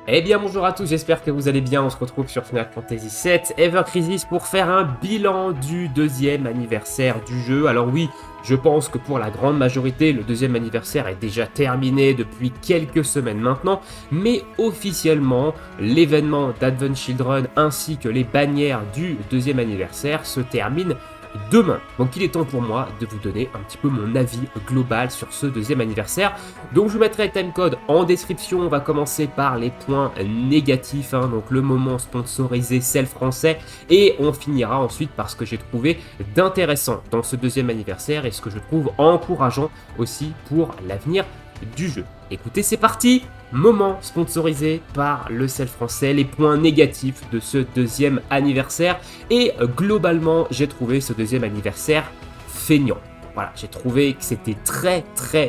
Eh bien bonjour à tous, j'espère que vous allez bien, on se retrouve sur Final Fantasy VII Ever Crisis pour faire un bilan du deuxième anniversaire du jeu. Alors oui, je pense que pour la grande majorité, le deuxième anniversaire est déjà terminé depuis quelques semaines maintenant, mais officiellement, l'événement d'Advent Children ainsi que les bannières du deuxième anniversaire se terminent demain. Donc il est temps pour moi de vous donner un petit peu mon avis global sur ce deuxième anniversaire. Donc je vous mettrai le timecode en description. On va commencer par les points négatifs, donc le moment sponsorisé Cell français, et on finira ensuite par ce que j'ai trouvé d'intéressant dans ce deuxième anniversaire et ce que je trouve encourageant aussi pour l'avenir du jeu. Écoutez, c'est parti! Moment sponsorisé par le Cell français, les points négatifs de ce deuxième anniversaire. Et globalement, j'ai trouvé ce deuxième anniversaire feignant. Voilà, j'ai trouvé que c'était très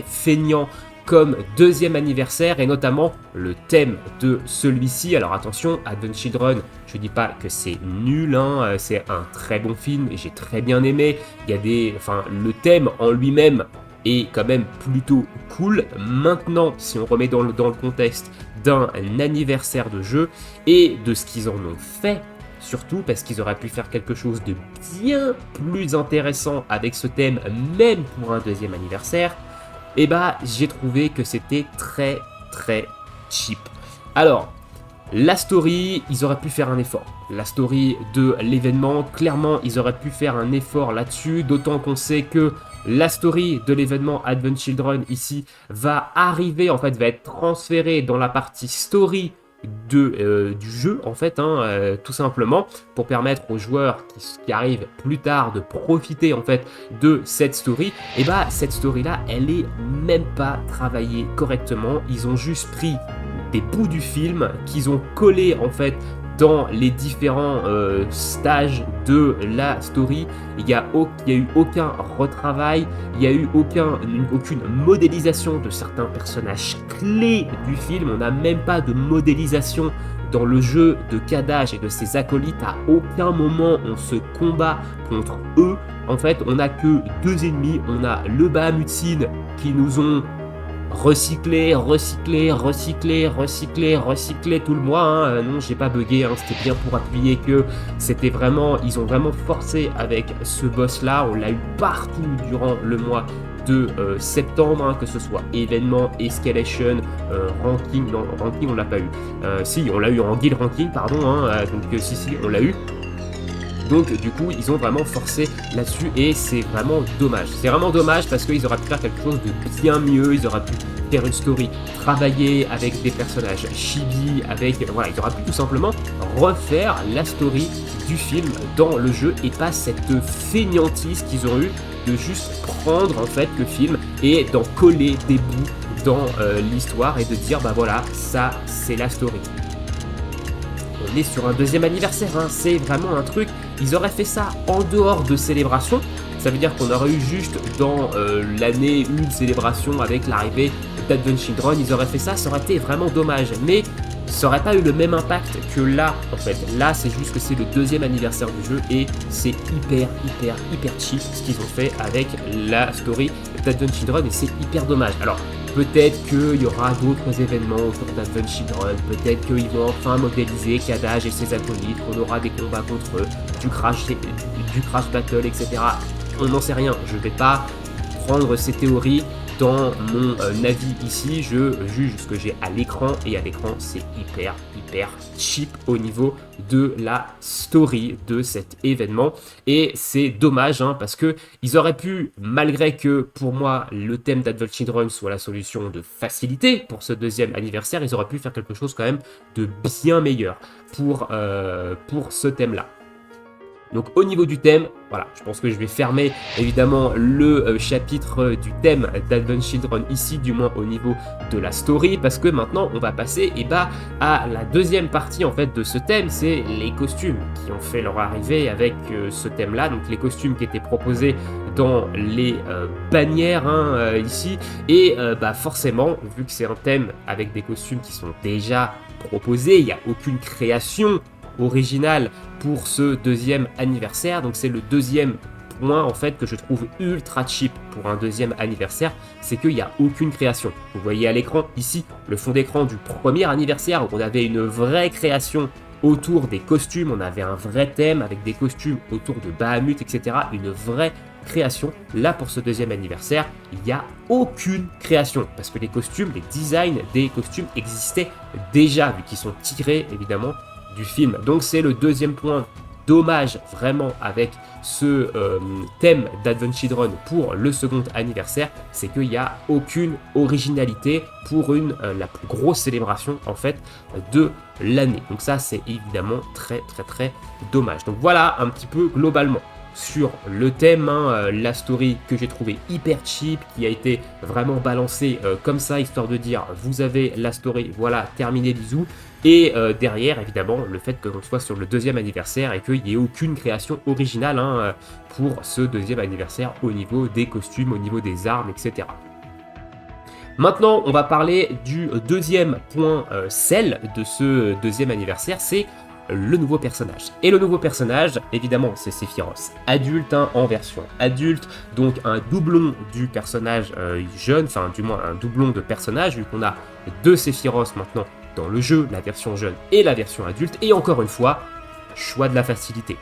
feignant comme deuxième anniversaire, et notamment le thème de celui-ci. Alors attention, Advent Children, je dis pas que c'est nul, c'est un très bon film, et j'ai très bien aimé. Il y a le thème en lui-même est quand même plutôt cool. Maintenant, si on remet dans le contexte d'un anniversaire de jeu et de ce qu'ils en ont fait, surtout parce qu'ils auraient pu faire quelque chose de bien plus intéressant avec ce thème, même pour un deuxième anniversaire, et bah j'ai trouvé que c'était très cheap. Alors, la story, ils auraient pu faire un effort. La story de l'événement, clairement, ils auraient pu faire un effort là-dessus, d'autant qu'on sait que la story de l'événement Advent Children ici va arriver, en fait, va être transférée dans la partie story du jeu, en fait, tout simplement, pour permettre aux joueurs qui arrivent plus tard de profiter, en fait, de cette story. Et bah, cette story-là, elle est même pas travaillée correctement. Ils ont juste pris des bouts du film qu'ils ont collés, en fait, dans les différents stages de la story. Il n'y a eu aucun retravail, il n'y a eu aucune modélisation de certains personnages clés du film. On n'a même pas de modélisation dans le jeu de Kadaj et de ses acolytes. À aucun moment on se combat contre eux. En fait, on n'a que deux ennemis. On a le Bahamut-Sin qui nous ont recycler tout le mois, non, j'ai pas bugué, c'était bien pour appuyer que c'était vraiment, ils ont vraiment forcé avec ce boss là. On l'a eu partout durant le mois de septembre, que ce soit événement, escalation, ranking. Non, ranking on l'a pas eu, si on l'a eu en guild ranking, pardon, donc si on l'a eu. Donc du coup, ils ont vraiment forcé là-dessus et c'est vraiment dommage. C'est vraiment dommage parce qu'ils auraient pu faire quelque chose de bien mieux. Ils auraient pu faire une story, travailler avec des personnages chibi, voilà, ils auraient pu tout simplement refaire la story du film dans le jeu et pas cette feignantise qu'ils ont eu de juste prendre en fait le film et d'en coller des bouts dans l'histoire et de dire bah voilà, ça c'est la story. On est sur un deuxième anniversaire, c'est vraiment un truc. Ils auraient fait ça en dehors de célébration. Ça veut dire qu'on aurait eu juste dans l'année une célébration avec l'arrivée d'Advent Children. Ils auraient fait ça, ça aurait été vraiment dommage. Mais ça aurait pas eu le même impact que là, en fait. Là, c'est juste que c'est le deuxième anniversaire du jeu et c'est hyper cheap ce qu'ils ont fait avec la story d'Advent Children et c'est hyper dommage. Alors, peut-être qu'il y aura d'autres événements autour d'Advent Children, peut-être qu'ils vont enfin modéliser Kadaj et ses acolytes, qu'on aura des combats contre eux, du crash battle, etc. On n'en sait rien, je ne vais pas prendre ces théories dans mon avis ici, je juge ce que j'ai à l'écran, et à l'écran c'est hyper cheap au niveau de la story de cet événement, et c'est dommage parce que ils auraient pu, malgré que pour moi le thème d'Advent Children soit la solution de facilité pour ce deuxième anniversaire, ils auraient pu faire quelque chose quand même de bien meilleur pour ce thème là. Donc au niveau du thème, voilà, je pense que je vais fermer évidemment le chapitre du thème d'Advent Children ici, du moins au niveau de la story, parce que maintenant on va passer à la deuxième partie en fait de ce thème, c'est les costumes qui ont fait leur arrivée avec ce thème là, donc les costumes qui étaient proposés dans les bannières ici, et forcément, vu que c'est un thème avec des costumes qui sont déjà proposés, il n'y a aucune création originale pour ce deuxième anniversaire, donc c'est le deuxième point en fait que je trouve ultra cheap pour un deuxième anniversaire, c'est qu'il n'y a aucune création. Vous voyez à l'écran ici le fond d'écran du premier anniversaire où on avait une vraie création autour des costumes, on avait un vrai thème avec des costumes autour de Bahamut, etc. Une vraie création. Là, pour ce deuxième anniversaire, il n'y a aucune création parce que les costumes, les designs des costumes existaient déjà, vu qu'ils sont tirés évidemment du film. Donc c'est le deuxième point dommage vraiment avec ce thème d'Advent Children pour le second anniversaire, c'est qu'il n'y a aucune originalité pour la plus grosse célébration en fait de l'année. Donc ça c'est évidemment très dommage. Donc voilà un petit peu globalement sur le thème, la story que j'ai trouvé hyper cheap, qui a été vraiment balancée comme ça, histoire de dire vous avez la story, voilà, terminé, bisous. Et derrière, évidemment, le fait que l'on soit sur le deuxième anniversaire et qu'il n'y ait aucune création originale pour ce deuxième anniversaire au niveau des costumes, au niveau des armes, etc. Maintenant, on va parler du deuxième point sel de ce deuxième anniversaire, c'est le nouveau personnage. Et le nouveau personnage, évidemment, c'est Sephiroth, adulte en version adulte, donc un doublon du personnage jeune, enfin du moins un doublon de personnage, vu qu'on a deux Sephiroth maintenant dans le jeu, la version jeune et la version adulte, et encore une fois, choix de la facilité.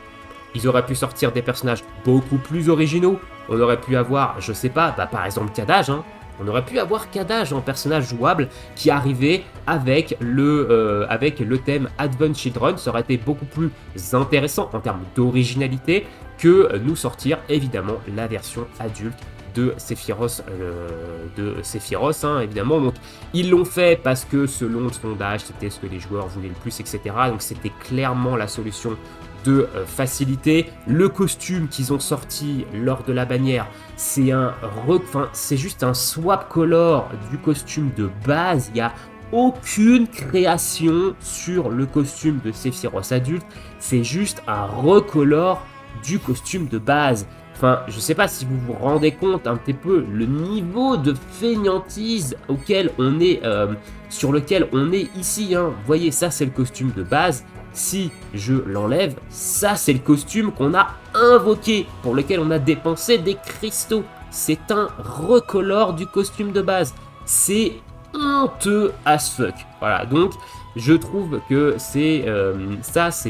Ils auraient pu sortir des personnages beaucoup plus originaux, on aurait pu avoir, je sais pas, par exemple Kadaj, on aurait pu avoir Kadaj en personnage jouable qui arrivait avec le thème Advent Children. Ça aurait été beaucoup plus intéressant en termes d'originalité que nous sortir évidemment la version adulte de Sephiroth, évidemment. Donc ils l'ont fait parce que selon le sondage, c'était ce que les joueurs voulaient le plus, etc. Donc c'était clairement la solution de facilité. Le costume qu'ils ont sorti lors de la bannière, c'est c'est juste un swap color du costume de base. Il n'y a aucune création sur le costume de Sephiroth adulte, c'est juste un recolor du costume de base. Enfin, je sais pas si vous vous rendez compte un petit peu le niveau de fainéantise sur lequel on est ici. Vous voyez, ça c'est le costume de base. Si je l'enlève, ça c'est le costume qu'on a invoqué, pour lequel on a dépensé des cristaux. C'est un recolor du costume de base. C'est honteux as fuck. Voilà, donc je trouve que c'est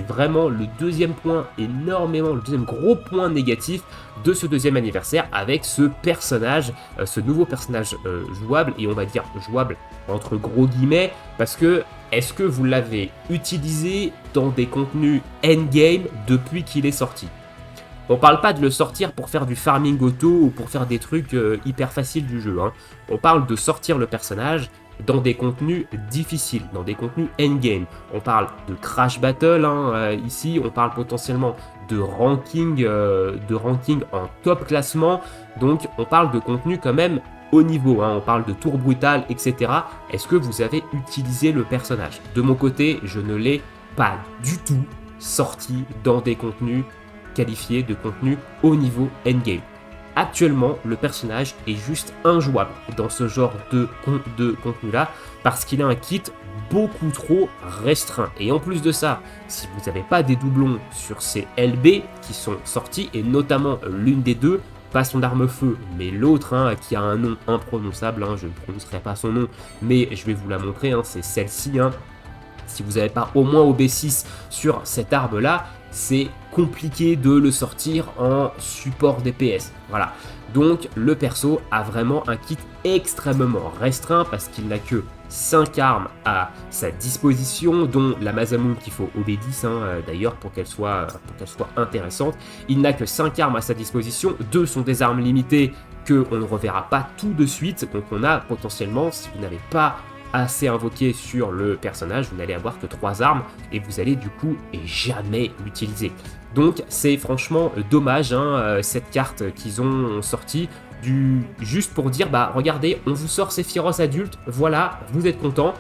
vraiment le deuxième point le deuxième gros point négatif de ce deuxième anniversaire avec ce personnage, ce nouveau personnage jouable, et on va dire jouable entre gros guillemets, parce que est-ce que vous l'avez utilisé dans des contenus endgame depuis qu'il est sorti? On parle pas de le sortir pour faire du farming auto ou pour faire des trucs hyper faciles du jeu. On parle de sortir le personnage dans des contenus difficiles, dans des contenus endgame. On parle de crash battle, ici on parle potentiellement de ranking en top classement, donc on parle de contenu quand même haut niveau, on parle de tour brutal, etc. Est-ce que vous avez utilisé le personnage? De mon côté, je ne l'ai pas du tout sorti dans des contenus qualifiés de contenu haut niveau endgame. Actuellement, le personnage est juste injouable dans ce genre de contenu-là parce qu'il a un kit beaucoup trop restreint. Et en plus de ça, si vous n'avez pas des doublons sur ces LB qui sont sortis, et notamment l'une des deux, pas son arme feu, mais l'autre qui a un nom imprononçable, je ne prononcerai pas son nom, mais je vais vous la montrer, c'est celle-ci. Si vous n'avez pas au moins OB6 sur cette arme-là, c'est compliqué de le sortir en support DPS. Voilà. Donc le perso a vraiment un kit extrêmement restreint parce qu'il n'a que 5 armes à sa disposition, dont la Masamune qu'il faut OB10 d'ailleurs pour qu'elle soit intéressante. Il n'a que 5 armes à sa disposition, 2 sont des armes limitées qu'on ne reverra pas tout de suite, donc on a potentiellement, si vous n'avez pas assez invoqué sur le personnage, vous n'allez avoir que 3 armes et vous allez du coup jamais l'utiliser. Donc c'est franchement dommage cette carte qu'ils ont sortie, juste pour dire regardez, on vous sort Sephiroth adulte, voilà, vous êtes content,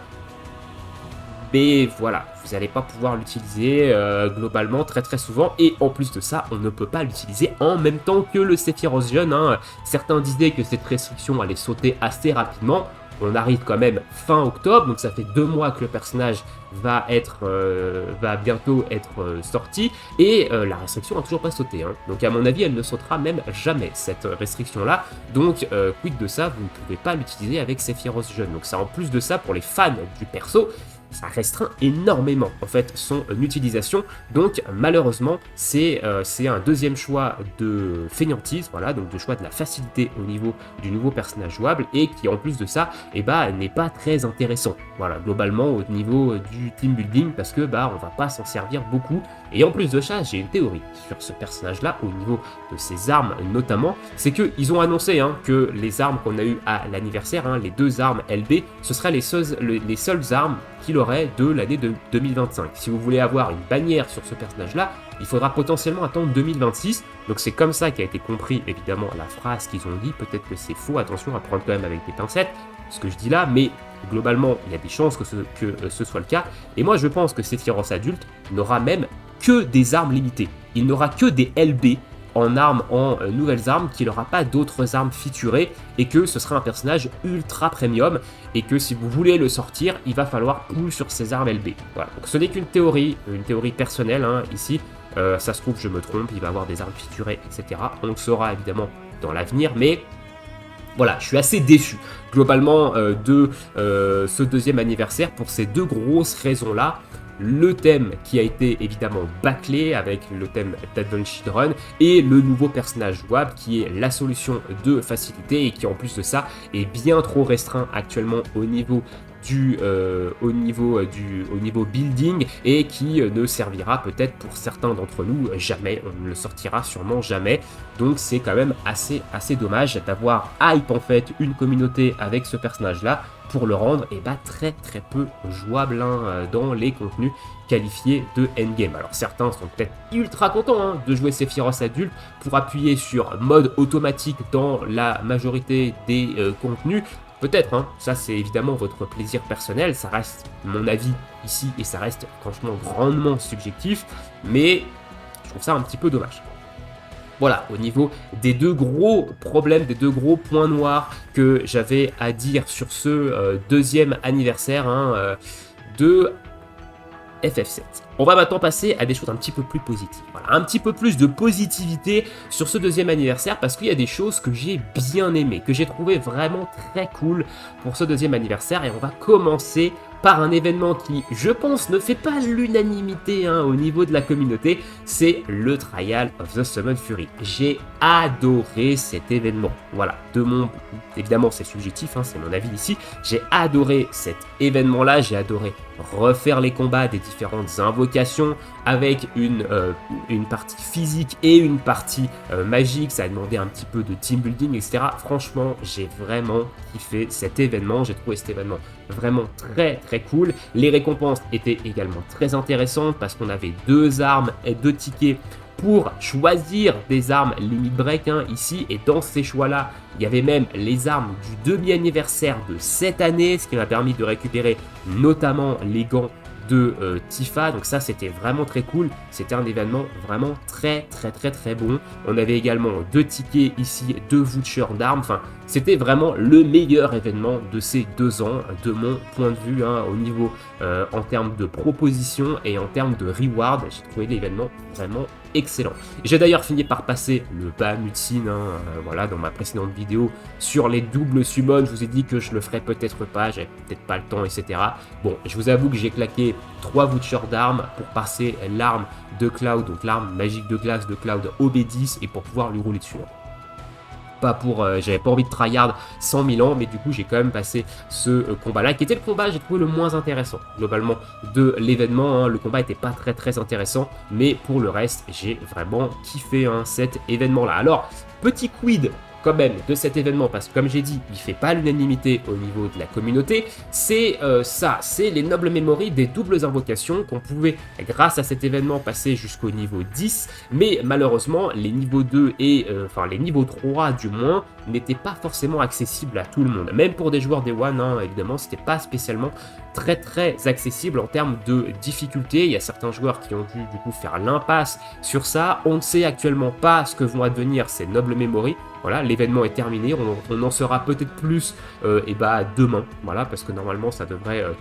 mais voilà, vous n'allez pas pouvoir l'utiliser globalement très souvent, et en plus de ça, on ne peut pas l'utiliser en même temps que le Sephiroth jeune. Certains disaient que cette restriction allait sauter assez rapidement. on arrive quand même fin octobre, donc ça fait 2 mois que le personnage va bientôt être sorti, et la restriction n'a toujours pas sauté, hein. Donc à mon avis, elle ne sautera même jamais, cette restriction-là. Donc quid de ça, vous ne pouvez pas l'utiliser avec Sephiroth jeune. Donc ça, en plus de ça, pour les fans du perso, ça restreint énormément en fait son utilisation. Donc malheureusement c'est un deuxième choix de fainéantise, voilà, donc de choix de la facilité au niveau du nouveau personnage jouable, et qui en plus de ça n'est pas très intéressant, voilà, globalement au niveau du team building, parce que on va pas s'en servir beaucoup. Et en plus de ça, j'ai une théorie sur ce personnage là au niveau de ses armes notamment, c'est que ils ont annoncé que les armes qu'on a eu à l'anniversaire, les 2 armes LB, ce seraient les seules armes qu'il aurait de l'année de 2025. Si vous voulez avoir une bannière sur ce personnage-là, il faudra potentiellement attendre 2026. Donc c'est comme ça qu'a été compris évidemment la phrase qu'ils ont dit. Peut-être que c'est faux, attention à prendre quand même avec des pincettes ce que je dis là, mais globalement il y a des chances que ce soit le cas. Et moi je pense que Sephiroth adulte n'aura même que des armes limitées. Il n'aura que des LB en armes, en nouvelles armes, qu'il n'aura pas d'autres armes featurées, et que ce sera un personnage ultra premium, et que si vous voulez le sortir, il va falloir pull sur ses armes LB. Voilà, donc ce n'est qu'une théorie, personnelle ici. Ça se trouve, je me trompe, il va avoir des armes featurées, etc. On le saura évidemment dans l'avenir, mais voilà, je suis assez déçu globalement de ce deuxième anniversaire pour ces 2 grosses raisons-là. Le thème qui a été évidemment bâclé avec le thème d'Advent Children, et le nouveau personnage jouable qui est la solution de facilité, et qui en plus de ça est bien trop restreint actuellement au niveau building, et qui ne servira peut-être pour certains d'entre nous jamais, on ne le sortira sûrement jamais. Donc c'est quand même assez dommage d'avoir hype en fait une communauté avec ce personnage là pour le rendre très peu jouable dans les contenus qualifiés de endgame. Alors certains sont peut-être ultra contents de jouer Sephiroth adulte pour appuyer sur mode automatique dans la majorité des contenus. Peut-être, ça c'est évidemment votre plaisir personnel, ça reste mon avis ici, et ça reste franchement grandement subjectif, mais je trouve ça un petit peu dommage. Voilà, au niveau des 2 gros problèmes, des 2 gros points noirs que j'avais à dire sur ce deuxième anniversaire de FF7. On va maintenant passer à des choses un petit peu plus positives. Voilà, un petit peu plus de positivité sur ce deuxième anniversaire, parce qu'il y a des choses que j'ai bien aimées, que j'ai trouvé vraiment très cool pour ce deuxième anniversaire. Et on va commencer par un événement qui, je pense, ne fait pas l'unanimité au niveau de la communauté, c'est le Trial of the Summoned Fury. J'ai adoré cet événement. Voilà, évidemment c'est subjectif, c'est mon avis ici. J'ai adoré cet événement-là, j'ai adoré refaire les combats des différentes invocations avec une partie physique et une partie magique. Ça a demandé un petit peu de team building, etc. Franchement, j'ai vraiment kiffé cet événement. J'ai trouvé cet événement vraiment très cool. Les récompenses étaient également très intéressantes parce qu'on avait 2 armes et 2 tickets pour choisir des armes limit break ici, et dans ces choix là il y avait même les armes du demi-anniversaire de cette année, ce qui m'a permis de récupérer notamment les gants de Tifa, donc ça c'était vraiment très cool. C'était un événement vraiment très bon. On avait également 2 tickets ici, 2 vouchers d'armes, enfin c'était vraiment le meilleur événement de ces 2 ans de mon point de vue au niveau en termes de propositions et en termes de reward. J'ai trouvé l'événement vraiment excellent. J'ai d'ailleurs fini par passer le Bahamut-Sin, voilà, dans ma précédente vidéo sur les doubles summons. Je vous ai dit que je le ferais peut-être pas, j'avais peut-être pas le temps, etc. Bon, je vous avoue que j'ai claqué 3 vouchers d'armes pour passer l'arme de Cloud, donc l'arme magique de glace de Cloud au B10, et pour pouvoir lui rouler dessus. Pas pour, j'avais pas envie de tryhard 100 000 ans, mais du coup j'ai quand même passé ce combat là, qui était le combat j'ai trouvé le moins intéressant globalement de l'événement. Le combat était pas très intéressant, mais pour le reste j'ai vraiment kiffé cet événement là. Alors petit quid quand même de cet événement, parce que comme j'ai dit, il fait pas l'unanimité au niveau de la communauté, c'est c'est les nobles memories des doubles invocations qu'on pouvait, grâce à cet événement, passer jusqu'au niveau 10, mais malheureusement, les niveaux 2 et, les niveaux 3 du moins, n'étaient pas forcément accessibles à tout le monde. Même pour des joueurs Day One, évidemment, c'était pas spécialement très accessible en termes de difficulté. Il y a certains joueurs qui ont dû du coup faire l'impasse sur ça. On ne sait actuellement pas ce que vont advenir ces nobles memories. Voilà, l'événement est terminé, on en saura peut-être plus demain, voilà, parce que normalement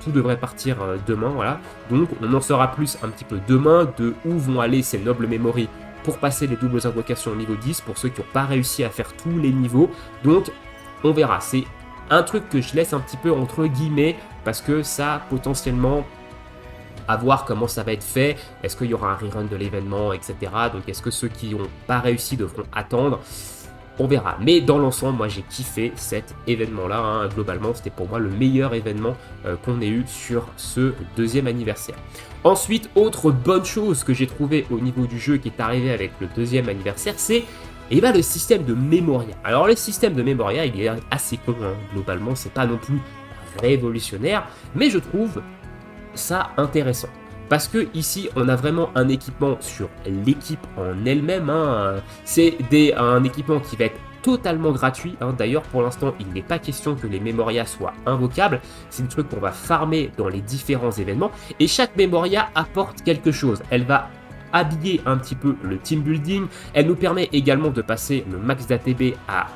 tout devrait partir demain, voilà. Donc on en saura plus un petit peu demain de où vont aller ces nobles memories pour passer les doubles invocations au niveau 10, pour ceux qui n'ont pas réussi à faire tous les niveaux. Donc on verra, c'est un truc que je laisse un petit peu entre guillemets, parce que ça potentiellement à voir comment ça va être fait, est-ce qu'il y aura un rerun de l'événement, etc. Donc est-ce que ceux qui n'ont pas réussi devront attendre? On verra. Mais dans l'ensemble, moi j'ai kiffé cet événement-là. Hein. Globalement, c'était pour moi le meilleur événement qu'on ait eu sur ce deuxième anniversaire. Ensuite, autre bonne chose que j'ai trouvé au niveau du jeu qui est arrivé avec le deuxième anniversaire, c'est le système de Memoria. Alors le système de Memoria, il est assez con. Hein. Globalement, c'est pas non plus révolutionnaire, mais je trouve ça intéressant. Parce que ici, on a vraiment un équipement sur l'équipe en elle-même. Hein. C'est un équipement qui va être totalement gratuit. Hein. D'ailleurs, pour l'instant, il n'est pas question que les Memoria soient invocables. C'est des trucs qu'on va farmer dans les différents événements. Et chaque Memoria apporte quelque chose. Elle va habiller un petit peu le team building. Elle nous permet également de passer le max d'ATB à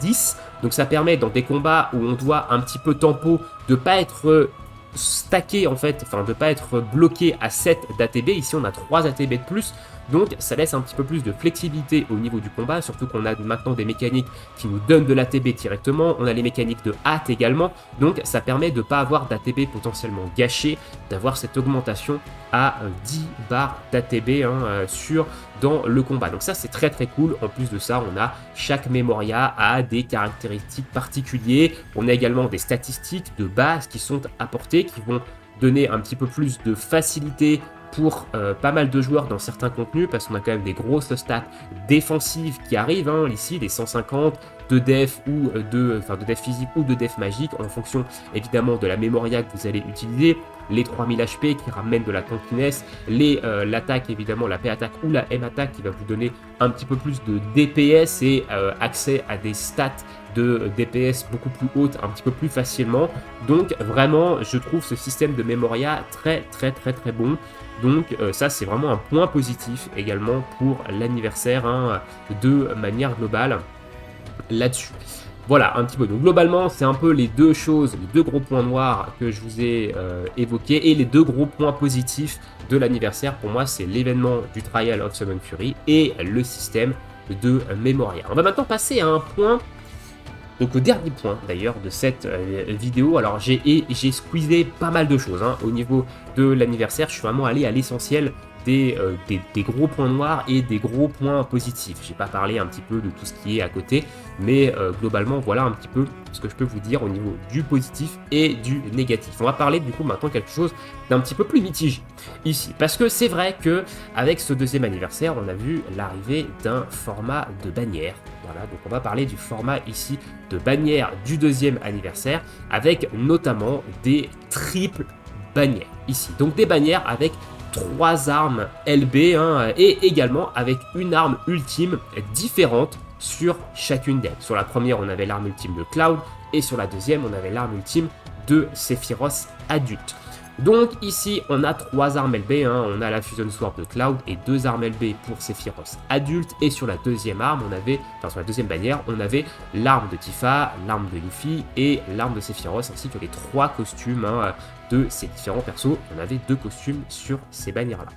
10. Donc ça permet dans des combats où on doit un petit peu tempo de pas être stacké en fait, enfin de pas être bloqué à 7 d'ATB. Ici on a 3 ATB de plus, donc ça laisse un petit peu plus de flexibilité au niveau du combat, surtout qu'on a maintenant des mécaniques qui nous donnent de l'ATB directement, on a les mécaniques de hâte également, donc ça permet de ne pas avoir d'ATB potentiellement gâché, d'avoir cette augmentation à 10 barres d'ATB dans le combat. Donc ça c'est très très cool. En plus de ça, on a chaque Memoria a des caractéristiques particulières. On a également des statistiques de base qui sont apportées, qui vont donner un petit peu plus de facilité pour pas mal de joueurs dans certains contenus, parce qu'on a quand même des grosses stats défensives qui arrivent, hein, ici les 150 de def ou de def physique ou de def magique, en fonction évidemment de la Memoria que vous allez utiliser, les 3000 HP qui ramènent de la tankiness, l'attaque évidemment, la P-attaque ou la M-attaque qui va vous donner un petit peu plus de DPS et accès à des stats de DPS beaucoup plus hautes un petit peu plus facilement. Donc vraiment, je trouve ce système de Memoria très très très très bon. Donc ça c'est vraiment un point positif également pour l'anniversaire, hein, de manière globale là-dessus. Voilà un petit peu, donc globalement c'est un peu les deux choses, les deux gros points noirs que je vous ai évoqués, et les deux gros points positifs de l'anniversaire pour moi, c'est l'événement du Trial of Summon Fury et le système de Memoria. On va maintenant passer à un point, donc au dernier point d'ailleurs de cette vidéo. Alors j'ai squeezé pas mal de choses, hein, au niveau de l'anniversaire. Je suis vraiment allé à l'essentiel des gros points noirs et des gros points positifs. J'ai pas parlé un petit peu de tout ce qui est à côté, mais globalement voilà un petit peu ce que je peux vous dire au niveau du positif et du négatif. On va parler du coup maintenant quelque chose d'un petit peu plus mitigé ici, parce que c'est vrai que avec ce deuxième anniversaire, on a vu l'arrivée d'un format de bannière. Voilà, donc on va parler du format ici de bannière du deuxième anniversaire, avec notamment des triples bannières ici. Donc des bannières avec 3 armes LB, hein, et également avec une arme ultime différente sur chacune d'elles. Sur la première, on avait l'arme ultime de Cloud, et sur la deuxième, on avait l'arme ultime de Sephiroth adulte. Donc ici, on a 3 armes LB, hein, on a la Fusion Sword de Cloud et 2 armes LB pour Sephiroth adulte, et sur la deuxième arme, sur la deuxième bannière, on avait l'arme de Tifa, l'arme de Luffy et l'arme de Sephiroth, ainsi que les 3 costumes, hein, de ces différents persos. On avait 2 costumes sur ces bannières-là.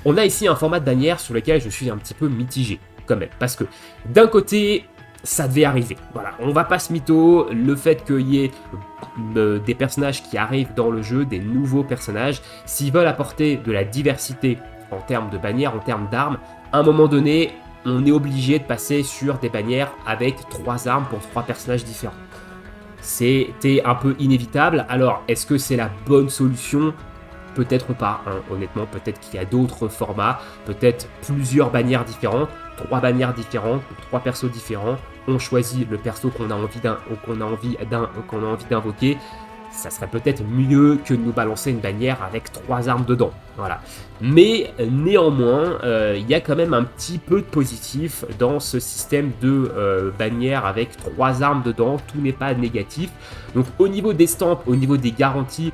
On a ici un format de bannière sur lequel je suis un petit peu mitigé, quand même, parce que d'un côté, ça devait arriver. Voilà, on va pas se mytho, le fait qu'il y ait des personnages qui arrivent dans le jeu, des nouveaux personnages, s'ils veulent apporter de la diversité en termes de bannières, en termes d'armes, à un moment donné, on est obligé de passer sur des bannières avec 3 armes pour 3 personnages différents. C'était un peu inévitable. Alors, est-ce que c'est la bonne solution? Peut-être pas, hein. Honnêtement, peut-être qu'il y a d'autres formats, peut-être plusieurs bannières différentes, 3 bannières différentes, 3 persos différents. On choisit le perso qu'on a envie d'invoquer. Ça serait peut-être mieux que de nous balancer une bannière avec 3 armes dedans. Voilà. Mais néanmoins, il y a quand même un petit peu de positif dans ce système de bannière avec 3 armes dedans. Tout n'est pas négatif. Donc au niveau des stamps, au niveau des garanties,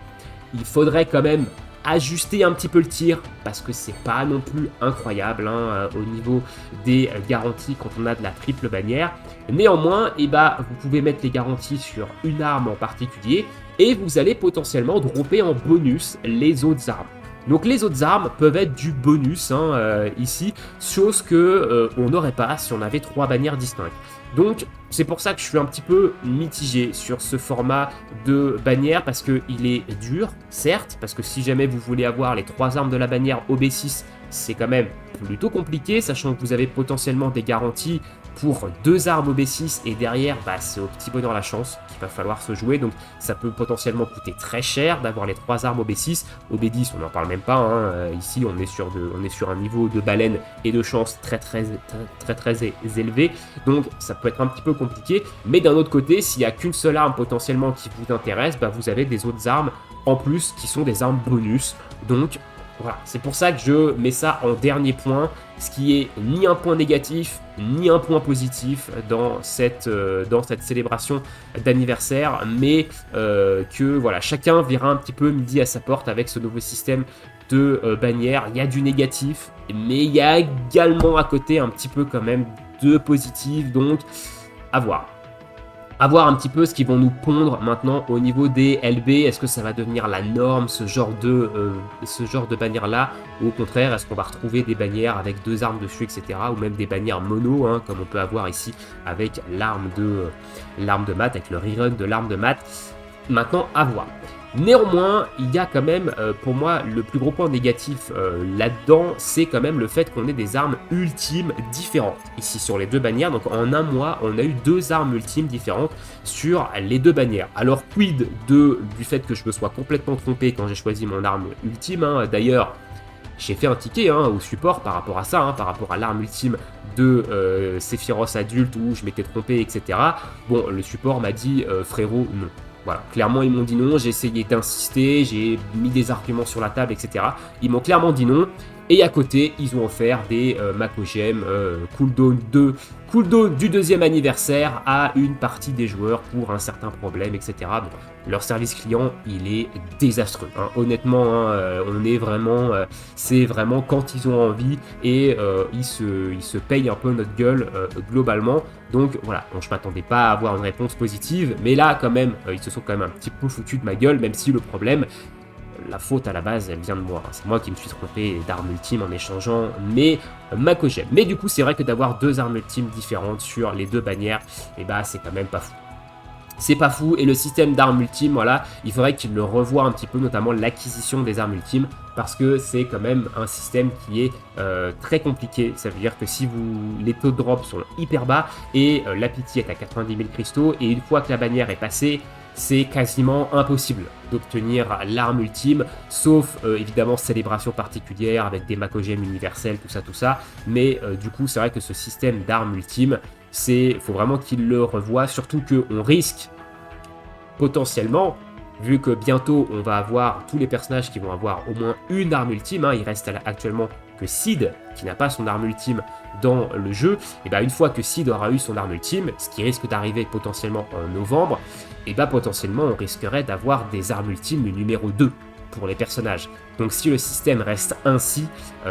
il faudrait quand même ajuster un petit peu le tir, parce que c'est pas non plus incroyable hein, au niveau des garanties quand on a de la triple bannière. Néanmoins, vous pouvez mettre les garanties sur une arme en particulier, et vous allez potentiellement dropper en bonus les autres armes. Donc les autres armes peuvent être du bonus ici, chose que on n'aurait pas si on avait 3 bannières distinctes. Donc c'est pour ça que je suis un petit peu mitigé sur ce format de bannière, parce qu'il est dur, certes, parce que si jamais vous voulez avoir les 3 armes de la bannière OB6, c'est quand même plutôt compliqué, sachant que vous avez potentiellement des garanties pour 2 armes OB6 et derrière c'est au petit bonheur la chance qu'il va falloir se jouer, donc ça peut potentiellement coûter très cher d'avoir les 3 armes OB6, OB10 on n'en parle même pas, hein. Ici on est sur un niveau de baleine et de chance très élevé, donc ça peut être un petit peu compliqué, mais d'un autre côté s'il n'y a qu'une seule arme potentiellement qui vous intéresse, vous avez des autres armes en plus qui sont des armes bonus, donc voilà, c'est pour ça que je mets ça en dernier point, ce qui est ni un point négatif, ni un point positif dans cette célébration d'anniversaire, mais que voilà, chacun verra un petit peu midi à sa porte avec ce nouveau système de bannière. Il y a du négatif, mais il y a également à côté un petit peu quand même de positif, donc à voir. À voir un petit peu ce qu'ils vont nous pondre maintenant au niveau des LB. Est-ce que ça va devenir la norme, ce genre de bannière-là, ou au contraire, est-ce qu'on va retrouver des bannières avec 2 armes dessus, etc., ou même des bannières mono, hein, comme on peut avoir ici avec l'arme de mat, avec le rerun de l'arme de mat. Maintenant, à voir. Néanmoins, il y a quand même, pour moi, le plus gros point négatif là-dedans, c'est quand même le fait qu'on ait des armes ultimes différentes. Ici, sur les 2 bannières, donc en un mois, on a eu 2 armes ultimes différentes sur les 2 bannières. Alors, quid du fait que je me sois complètement trompé quand j'ai choisi mon arme ultime, hein. D'ailleurs, j'ai fait un ticket au support par rapport à ça, par rapport à l'arme ultime de Sephiroth adulte où je m'étais trompé, etc. Bon, le support m'a dit, frérot, non. Voilà, clairement ils m'ont dit non, j'ai essayé d'insister, j'ai mis des arguments sur la table, etc. Ils m'ont clairement dit non, et à côté, ils ont offert des Makogem cooldown du 2e anniversaire à une partie des joueurs pour un certain problème, etc. Bon, leur service client, il est désastreux. Hein. Honnêtement, on est vraiment, c'est vraiment quand ils ont envie et ils se payent un peu notre gueule globalement. Donc voilà, bon, je m'attendais pas à avoir une réponse positive, mais là quand même, ils se sont quand même un petit peu foutus de ma gueule, même si le problème, la faute à la base, elle vient de moi. C'est moi qui me suis trompé d'armes ultimes en échangeant mes Makogem. Mais du coup, c'est vrai que d'avoir 2 armes ultimes différentes sur les 2 bannières, c'est quand même pas fou. C'est pas fou, et le système d'armes ultimes, voilà, il faudrait qu'il le revoie un petit peu, notamment l'acquisition des armes ultimes, parce que c'est quand même un système qui est très compliqué. Ça veut dire que si les taux de drop sont hyper bas, et la pitié est à 90 000 cristaux, et une fois que la bannière est passée, c'est quasiment impossible d'obtenir l'arme ultime, sauf évidemment célébration particulière avec des Makogem universels, tout ça, mais du coup c'est vrai que ce système d'armes ultime, faut vraiment qu'il le revoie, surtout qu'on risque potentiellement, vu que bientôt on va avoir tous les personnages qui vont avoir au moins une arme ultime, il reste actuellement que Sid qui n'a pas son arme ultime dans le jeu, et une fois que Sid aura eu son arme ultime, ce qui risque d'arriver potentiellement en novembre, potentiellement on risquerait d'avoir des armes ultimes numéro 2 pour les personnages. Donc si le système reste ainsi,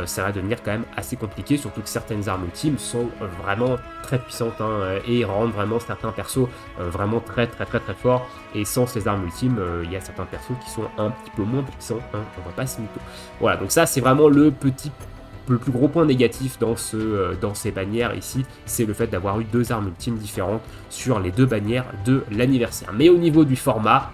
ça va devenir quand même assez compliqué, surtout que certaines armes ultimes sont vraiment très puissantes et rendent vraiment certains persos vraiment très forts, et sans ces armes ultimes, il y a certains persos qui sont un petit peu moins puissants, on va pas se mytho. Voilà, donc ça c'est vraiment le plus gros point négatif dans ces bannières ici, c'est le fait d'avoir eu 2 armes ultimes différentes sur les 2 bannières de l'anniversaire. Mais au niveau du format,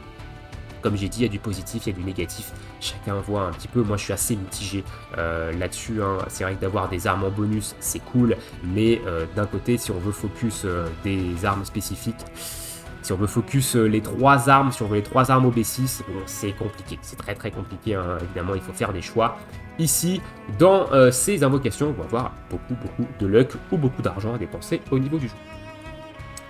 comme j'ai dit, il y a du positif, il y a du négatif, chacun voit un petit peu. Moi je suis assez mitigé là-dessus, c'est vrai que d'avoir des armes en bonus c'est cool, mais d'un côté si on veut focus des armes spécifiques, si on veut focus les 3 armes, si on veut les 3 armes OB6, bon, c'est compliqué, c'est très compliqué, évidemment il faut faire des choix. Ici, dans ces invocations, on va avoir beaucoup de luck ou beaucoup d'argent à dépenser au niveau du jeu.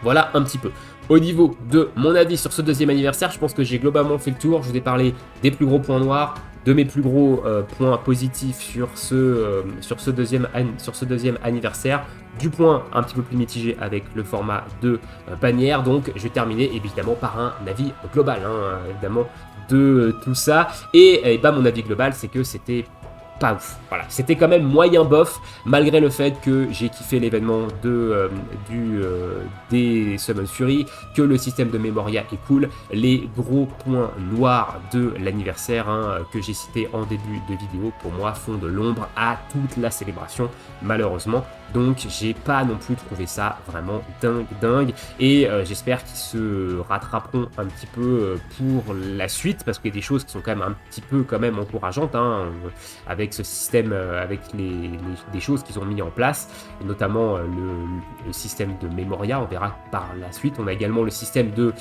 Voilà un petit peu. Au niveau de mon avis sur ce 2e anniversaire, je pense que j'ai globalement fait le tour. Je vous ai parlé des plus gros points noirs, de mes plus gros points positifs sur ce deuxième anniversaire, du point un petit peu plus mitigé avec le format de bannière. Donc je vais terminer évidemment par un avis global, hein, évidemment, de tout ça. Et bah, mon avis global, c'est que c'était pas ouf. Voilà, c'était quand même moyen bof, malgré le fait que j'ai kiffé l'événement des Summon Fury, que le système de Memoria est cool. Les gros points noirs de l'anniversaire, hein, que j'ai cité en début de vidéo, pour moi font de l'ombre à toute la célébration, malheureusement. Donc j'ai pas non plus trouvé ça vraiment dingue, et j'espère qu'ils se rattraperont un petit peu pour la suite, parce qu'il y a des choses qui sont quand même un petit peu encourageantes, hein, avec ce système, avec des choses qu'ils ont mis en place, et notamment le système de Memoria. On verra par la suite. On a également le système de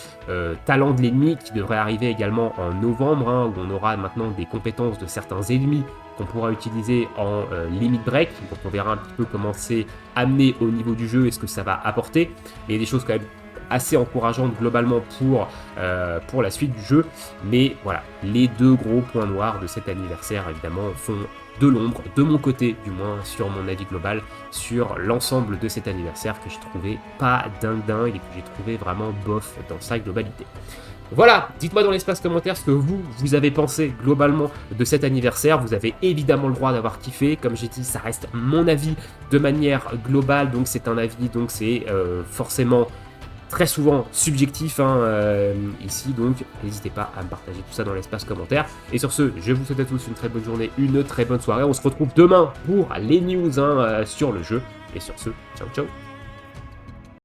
talent de l'ennemi qui devrait arriver également en novembre, hein, où on aura maintenant des compétences de certains ennemis qu'on pourra utiliser en limit break. Donc on verra un petit peu comment c'est amené au niveau du jeu et ce que ça va apporter. Mais il y a des choses quand même assez encourageantes globalement pour la suite du jeu. Mais voilà, les deux gros points noirs de cet anniversaire évidemment font de l'ombre, de mon côté du moins, sur mon avis global, sur l'ensemble de cet anniversaire que j'ai trouvé pas dingue et que j'ai trouvé vraiment bof dans sa globalité. Voilà, dites-moi dans l'espace commentaire ce que vous avez pensé globalement de cet anniversaire. Vous avez évidemment le droit d'avoir kiffé. Comme j'ai dit, ça reste mon avis de manière globale, donc c'est un avis, donc c'est forcément très souvent subjectif, hein, ici, donc n'hésitez pas à me partager tout ça dans l'espace commentaire. Et sur ce, je vous souhaite à tous une très bonne journée, une très bonne soirée. On se retrouve demain pour les news, hein, sur le jeu. Et sur ce, ciao ciao.